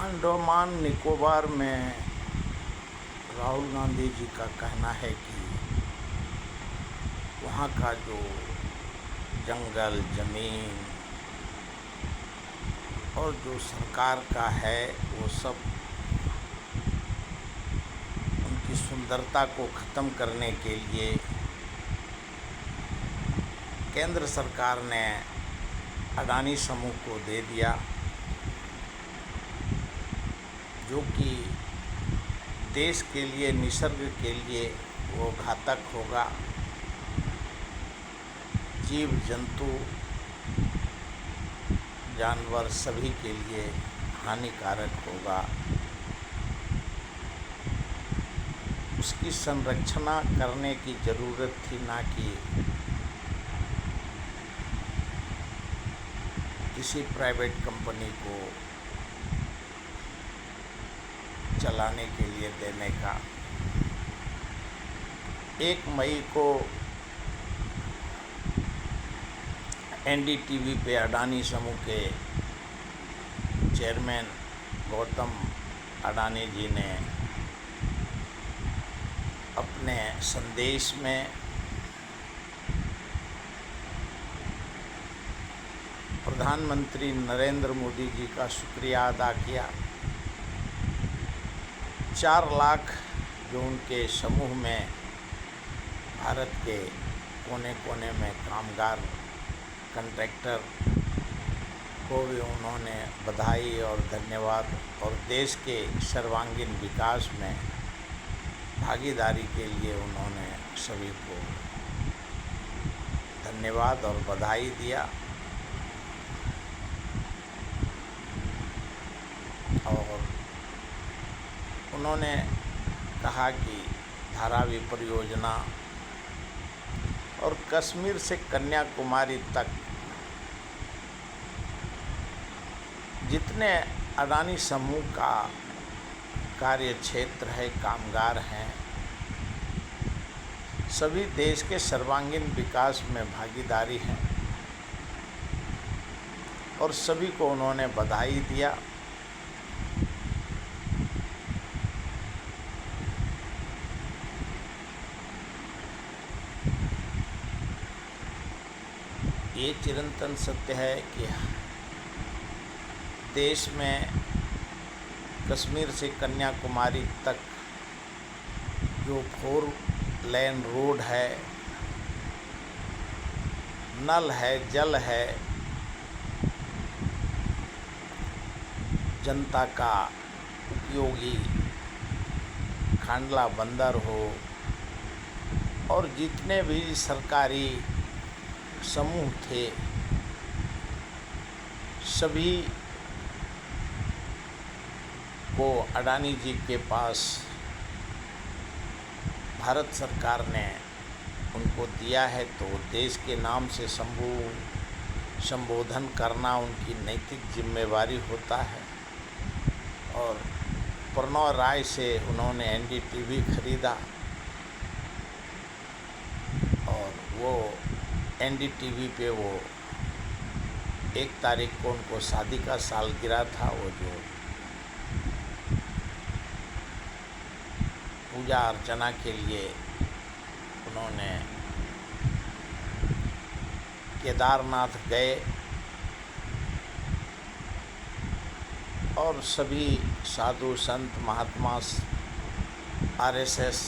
अंडमान निकोबार में राहुल गांधी जी का कहना है कि वहाँ का जो जंगल ज़मीन और जो सरकार का है वो सब उनकी सुंदरता को ख़त्म करने के लिए केंद्र सरकार ने अडानी समूह को दे दिया, जो कि देश के लिए, निसर्ग के लिए वो घातक होगा, जीव जंतु जानवर सभी के लिए हानिकारक होगा। उसकी संरक्षण करने की ज़रूरत थी, ना कि किसी प्राइवेट कंपनी को चलाने के लिए देने का। 1 मई को एनडीटीवी पे अडानी समूह के चेयरमैन गौतम अडानी जी ने अपने संदेश में प्रधानमंत्री नरेंद्र मोदी जी का शुक्रिया अदा किया। 4 लाख जो उनके समूह में भारत के कोने कोने में कामगार कंट्रैक्टर को भी उन्होंने बधाई और धन्यवाद, और देश के सर्वांगीण विकास में भागीदारी के लिए उन्होंने सभी को धन्यवाद और बधाई दिया। और उन्होंने कहा कि धारावी परियोजना और कश्मीर से कन्याकुमारी तक जितने अडानी समूह का कार्य क्षेत्र है, कामगार हैं, सभी देश के सर्वांगीण विकास में भागीदारी है, और सभी को उन्होंने बधाई दिया। ये चिरंतन सत्य है कि देश में कश्मीर से कन्याकुमारी तक जो 4 लेन रोड है, नल है, जल है, जनता का उपयोगी खांडला बंदर हो, और जितने भी सरकारी समूह थे सभी को अडानी जी के पास भारत सरकार ने उनको दिया है, तो देश के नाम से संबोधन करना उनकी नैतिक जिम्मेवारी होता है। और प्रणव राय से उन्होंने एनडीटीवी खरीदा, और वो एनडीटीवी पे वो 1 तारीख को उनको शादी का सालगिरह था, वो जो पूजा अर्चना के लिए उन्होंने केदारनाथ गए, और सभी साधु संत महात्मा, आरएसएस,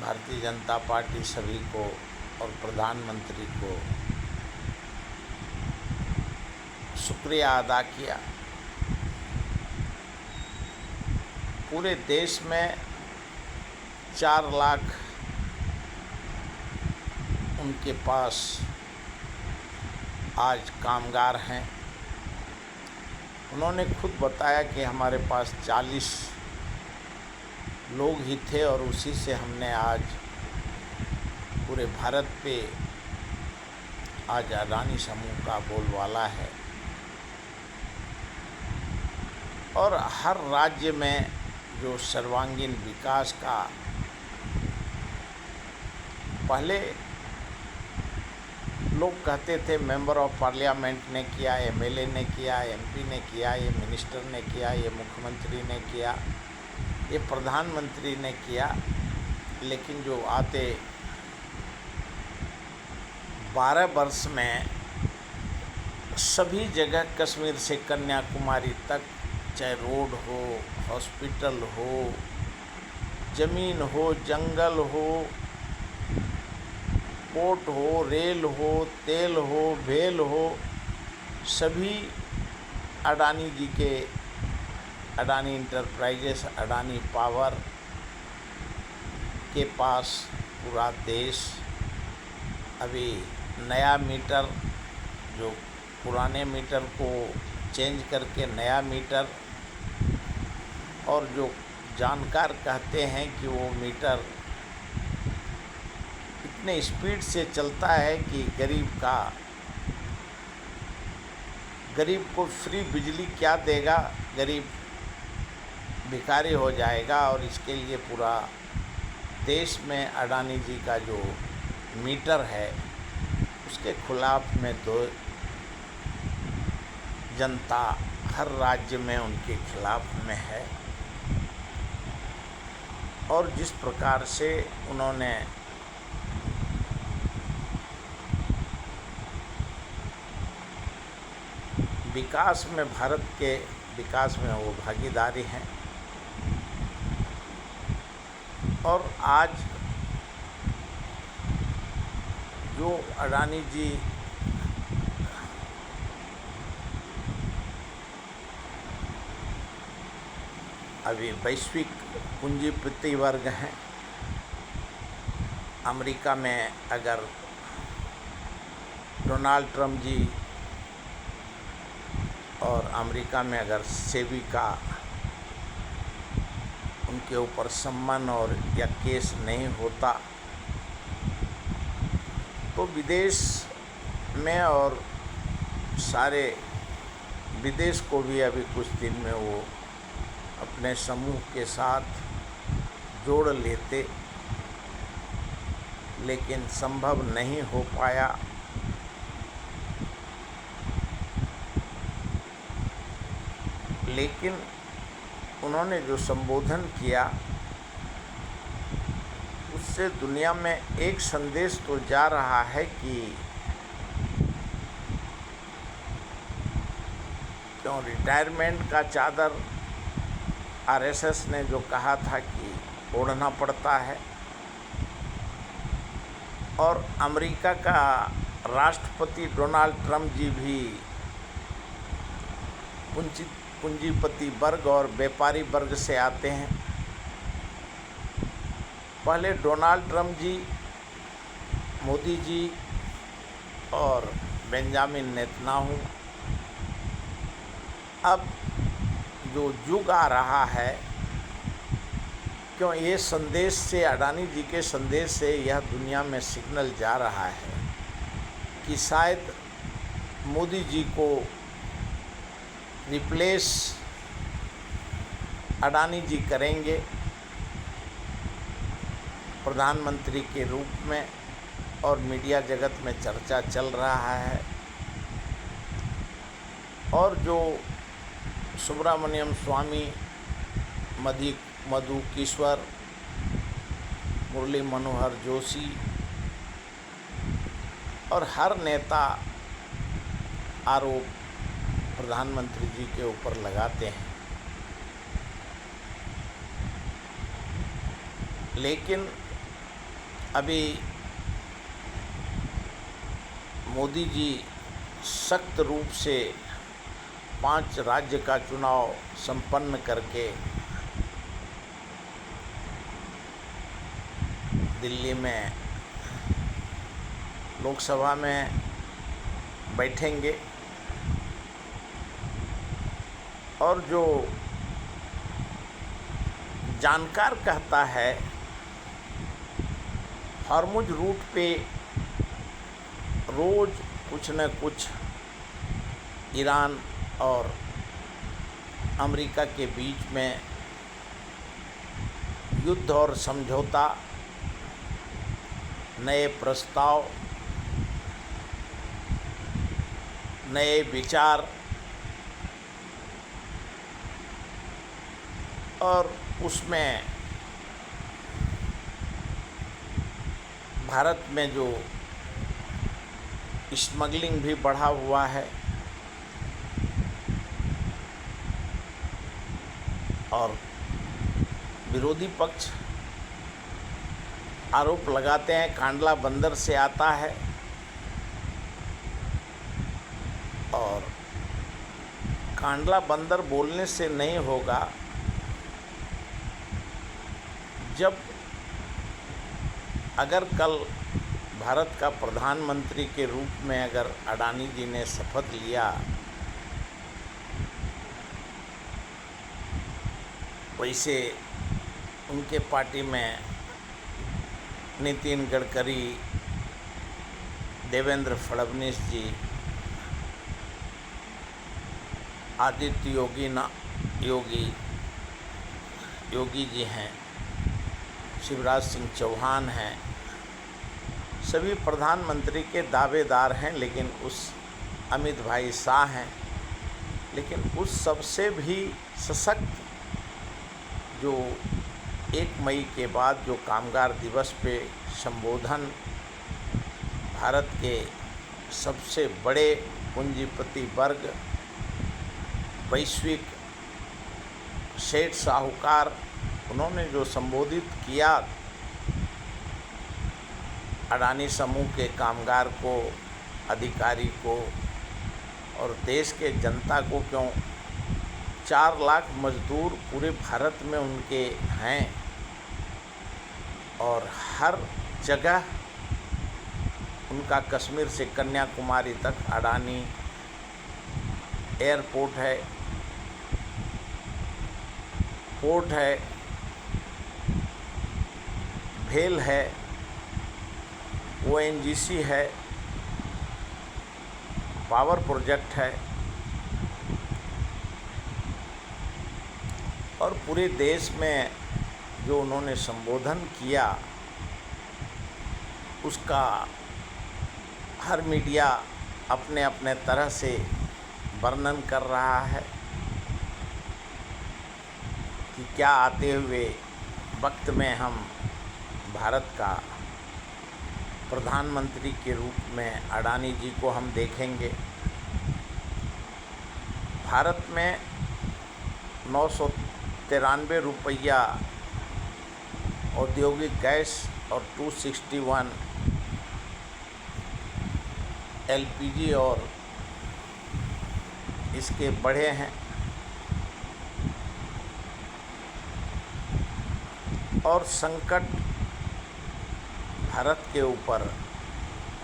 भारतीय जनता पार्टी सभी को और प्रधानमंत्री को शुक्रिया अदा किया। पूरे देश में 4 लाख उनके पास आज कामगार हैं। उन्होंने खुद बताया कि हमारे पास 40 लोग ही थे, और उसी से हमने आज पूरे भारत पे आज अडानी समूह का बोलबाला है। और हर राज्य में जो सर्वांगीण विकास का, पहले लोग कहते थे मेंबर ऑफ पार्लियामेंट ने किया, एमएलए ने किया, एमपी ने किया, ये मिनिस्टर ने किया, ये मुख्यमंत्री ने किया, ये प्रधानमंत्री ने किया। लेकिन जो आते 12 वर्ष में सभी जगह कश्मीर से कन्याकुमारी तक, चाहे रोड हो, हॉस्पिटल हो, ज़मीन हो, जंगल हो, पोर्ट हो, रेल हो, तेल हो, भेल हो, सभी अडानी जी के, अडानी इंटरप्राइजेस, अडानी पावर के पास पूरा देश। अभी नया मीटर, जो पुराने मीटर को चेंज करके नया मीटर, और जो जानकार कहते हैं कि वो मीटर इतने स्पीड से चलता है कि गरीब को फ्री बिजली क्या देगा, गरीब भिखारी हो जाएगा। और इसके लिए पूरा देश में अडानी जी का जो मीटर है उसके खिलाफ में तो जनता हर राज्य में उनके खिलाफ में है। और जिस प्रकार से उन्होंने विकास में, भारत के विकास में वो भागीदारी हैं। और आज जो अडानी जी अभी वैश्विक पूंजीपति वर्ग हैं, अमेरिका में अगर डोनाल्ड ट्रंप जी और अमेरिका में अगर सेबी का उनके ऊपर सम्मान और या केस नहीं होता तो विदेश में और सारे विदेश को भी अभी कुछ दिन में वो अपने समूह के साथ जोड़ लेते, लेकिन संभव नहीं हो पाया। लेकिन उन्होंने जो संबोधन किया उससे दुनिया में एक संदेश तो जा रहा है कि क्यों रिटायरमेंट का चादर आरएसएस ने जो कहा था कि ओढ़ना पड़ता है, और अमेरिका का राष्ट्रपति डोनाल्ड ट्रंप जी भी पूंजीपति वर्ग और व्यापारी वर्ग से आते हैं। पहले डोनाल्ड ट्रंप जी, मोदी जी और बेंजामिन नेतन्याहू। अब जो युग आ रहा है, क्यों ये संदेश से, अडानी जी के संदेश से यह दुनिया में सिग्नल जा रहा है कि शायद मोदी जी को रिप्लेस अडानी जी करेंगे प्रधानमंत्री के रूप में, और मीडिया जगत में चर्चा चल रहा है। और जो सुब्रमण्यम स्वामी, मधु किश्वर, मुरली मनोहर जोशी और हर नेता आरोप प्रधानमंत्री जी के ऊपर लगाते हैं, लेकिन अभी मोदी जी सख्त रूप से 5 राज्य का चुनाव संपन्न करके दिल्ली में लोकसभा में बैठेंगे। और जो जानकार कहता है, हॉर्मुज रूट पे रोज़ कुछ न कुछ ईरान और अमेरिका के बीच में युद्ध और समझौता, नए प्रस्ताव नए विचार और उसमें भारत में जो स्मगलिंग भी बढ़ा हुआ है और विरोधी पक्ष आरोप लगाते हैं कांडला बंदर से आता है और कांडला बंदर बोलने से नहीं होगा। जब अगर कल भारत का प्रधानमंत्री के रूप में अगर अडानी जी ने शपथ लिया, वैसे उनके पार्टी में नितिन गडकरी, देवेंद्र फडणवीस जी, आदित्य योगी जी हैं, शिवराज सिंह चौहान हैं, सभी प्रधानमंत्री के दावेदार हैं। लेकिन उस अमित भाई शाह हैं, लेकिन उस सबसे भी सशक्त जो 1 मई के बाद जो कामगार दिवस पे संबोधन भारत के सबसे बड़े पूंजीपति वर्ग, वैश्विक सेठ साहूकार, उन्होंने जो संबोधित किया अडानी समूह के कामगार को, अधिकारी को और देश के जनता को, क्यों 4 लाख मजदूर पूरे भारत में उनके हैं और हर जगह उनका कश्मीर से कन्याकुमारी तक अडानी एयरपोर्ट है, पोर्ट है, भेल है, ONGC है, पावर प्रोजेक्ट है और पूरे देश में जो उन्होंने संबोधन किया उसका हर मीडिया अपने अपने तरह से वर्णन कर रहा है कि क्या आते हुए वक्त में हम भारत का प्रधानमंत्री के रूप में अडानी जी को हम देखेंगे। भारत में 993 रुपया औद्योगिक गैस और 261 LPG और इसके बढ़े हैं और संकट भारत के ऊपर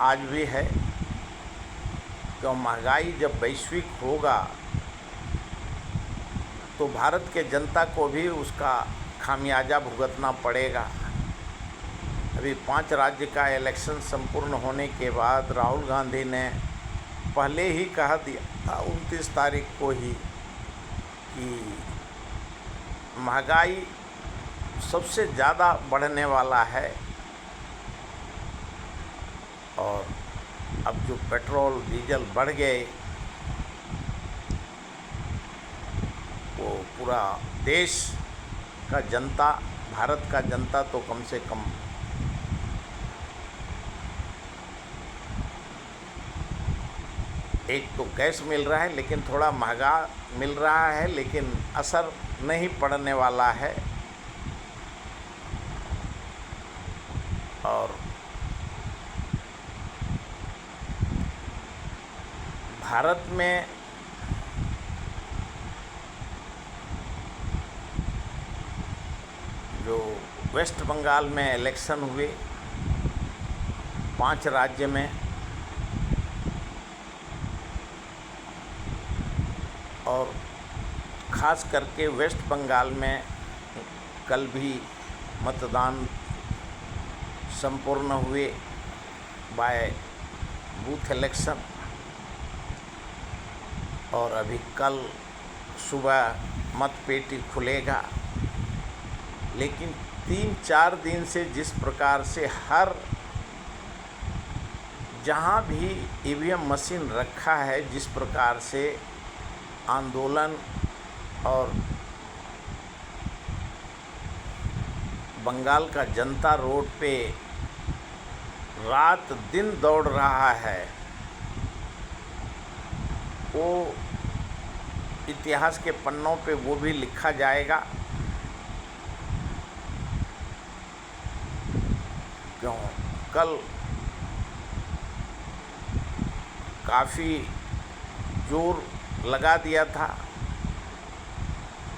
आज भी है। तो महंगाई जब वैश्विक होगा तो भारत के जनता को भी उसका खामियाजा भुगतना पड़ेगा। अभी 5 राज्य का इलेक्शन संपूर्ण होने के बाद राहुल गांधी ने पहले ही कहा दिया था 29 तारीख को ही कि महंगाई सबसे ज़्यादा बढ़ने वाला है और अब जो पेट्रोल डीजल बढ़ गए वो पूरा देश का जनता, भारत का जनता तो कम से कम एक तो गैस मिल रहा है लेकिन थोड़ा महंगा मिल रहा है, लेकिन असर नहीं पड़ने वाला है। और भारत में जो वेस्ट बंगाल में इलेक्शन हुए 5 राज्य में और ख़ास करके वेस्ट बंगाल में कल भी मतदान संपूर्ण हुए बाय बूथ इलेक्शन और अभी कल सुबह मतपेटी खुलेगा। लेकिन 3-4 दिन से जिस प्रकार से हर जहाँ भी ईवीएम मशीन रखा है, जिस प्रकार से आंदोलन और बंगाल का जनता रोड पे रात दिन दौड़ रहा है, वो इतिहास के पन्नों पे वो भी लिखा जाएगा। क्यों कल काफ़ी जोर लगा दिया था,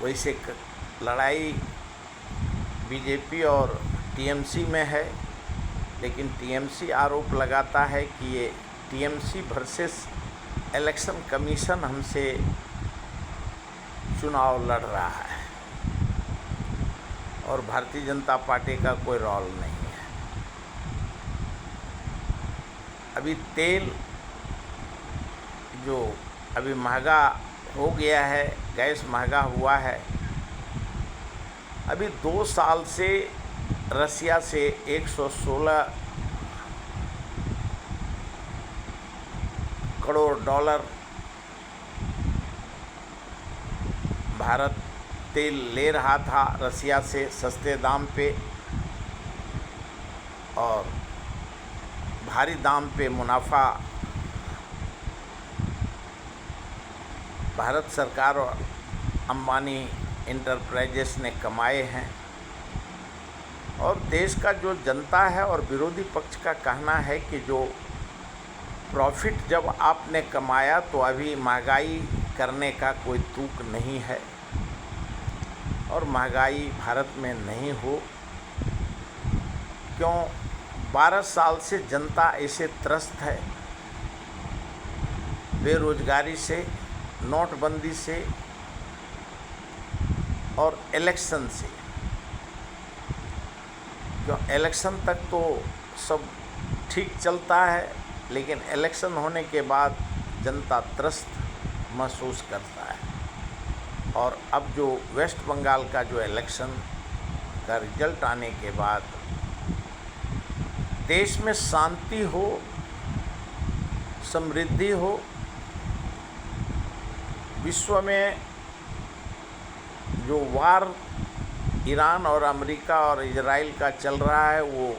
वैसे लड़ाई बीजेपी और टीएमसी में है, लेकिन टीएमसी आरोप लगाता है कि ये टीएमसी वर्सेस इलेक्शन कमीशन हमसे चुनाव लड़ रहा है और भारतीय जनता पार्टी का कोई रोल नहीं है। अभी तेल जो अभी महंगा हो गया है, गैस महंगा हुआ है। अभी 2 साल से रसिया से 116 करोड़ डॉलर भारत तेल ले रहा था रसिया से सस्ते दाम पे, और भारी दाम पे मुनाफा भारत सरकार और अंबानी इंटरप्राइजेस ने कमाए हैं। और देश का जो जनता है और विरोधी पक्ष का कहना है कि जो प्रॉफिट जब आपने कमाया तो अभी महंगाई करने का कोई तुक नहीं है, और महंगाई भारत में नहीं हो। क्यों 12 साल से जनता ऐसे त्रस्त है, बेरोजगारी से, नोटबंदी से और इलेक्शन से। क्यों इलेक्शन तक तो सब ठीक चलता है, लेकिन इलेक्शन होने के बाद जनता त्रस्त महसूस करता है। और अब जो वेस्ट बंगाल का जो इलेक्शन का रिजल्ट आने के बाद देश में शांति हो, समृद्धि हो, विश्व में जो वार ईरान और अमेरिका और इजराइल का चल रहा है वो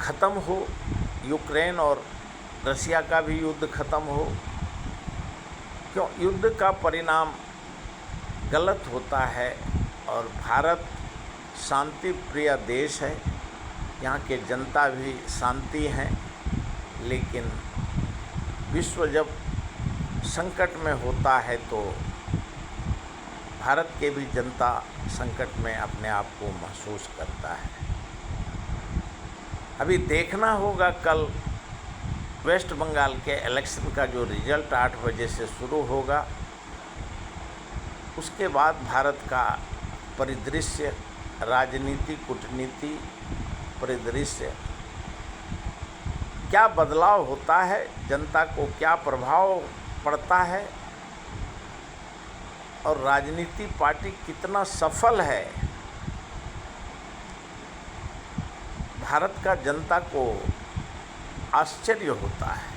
ख़त्म हो, यूक्रेन और रसिया का भी युद्ध ख़त्म हो। क्यों युद्ध का परिणाम गलत होता है, और भारत शांति प्रिय देश है, यहाँ के जनता भी शांति हैं, लेकिन विश्व जब संकट में होता है तो भारत के भी जनता संकट में अपने आप को महसूस करता है। अभी देखना होगा कल वेस्ट बंगाल के इलेक्शन का जो रिजल्ट 8 बजे से शुरू होगा, उसके बाद भारत का परिदृश्य, राजनीति, कूटनीति परिदृश्य क्या बदलाव होता है, जनता को क्या प्रभाव पड़ता है, और राजनीति पार्टी कितना सफल है, भारत का जनता को आश्चर्य होता है।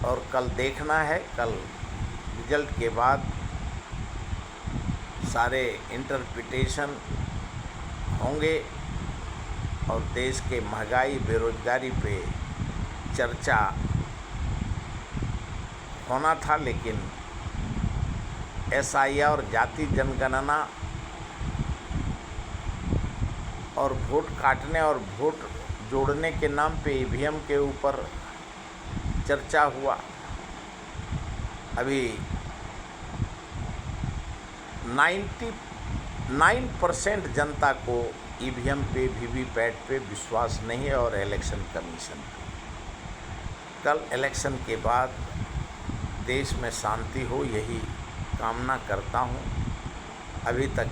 और कल देखना है, कल रिजल्ट के बाद सारे इंटरप्रिटेशन होंगे, और देश के महंगाई, बेरोजगारी पे चर्चा होना था, लेकिन एसआईआर और जाति जनगणना और वोट काटने और वोट जोड़ने के नाम पे ईवीएम के ऊपर चर्चा हुआ। अभी 99% जनता को ईवीएम पे, वीवीपैट पे विश्वास नहीं है, और इलेक्शन कमीशन पे। कल इलेक्शन के बाद देश में शांति हो, यही कामना करता हूँ। अभी तक